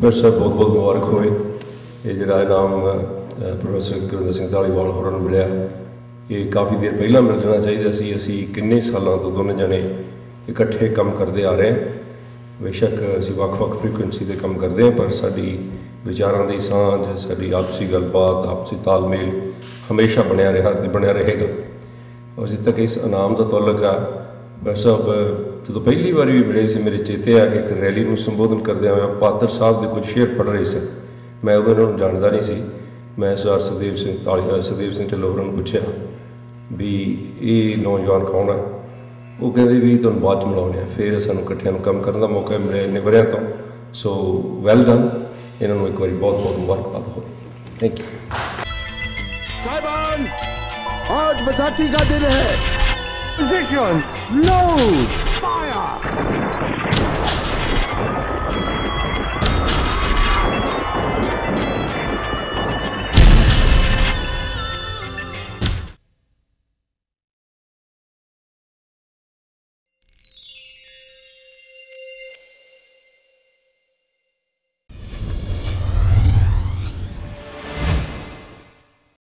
मेरे साहब बहुत बहुत मुबारक होए। ये जो इनाम प्रोफैसर गुरविंदर सिंह धालीवाल होरां नूं मिलिया, ये काफ़ी देर पहला मिल जाना चाहिए सी। असी किन्ने सालों तो दोनों जने इकट्ठे काम करते आ रहे हैं। बेशक असी वक्-वक् फ्रीकुएंसी से काम करते हैं, पर साडी विचारां दी सांझ, साडी आपसी गलबात, आपसी तालमेल हमेशा बनया रहा तो बनया रहेगा। और जिद तक इस इनाम का तल्लक आ, मैं साहब जो पहली बार भी मिले से मेरे चेते आ कि एक रैली में संबोधन करदे हुए पात्र साहब के कुछ शेर पढ़ रहे सन। मैं उन्होंने जानता नहीं सी। मैं सर सुखदेव सिंह ढिल्लों होरां नूं पुछया भी ये नौजवान कौन है। वो कहते भी तुहानूं बाद च मिलाउने, फिर सानूं इकट्ठिਆਂ काम करने का मौका मिले इन्ने वरियां तो। सो वैल डन, इन्होंने एक बार बहुत बहुत मुबारकबाद हो। थैंक यू साहिबान, आज बैसाखी का दिन है। Position, load, fire.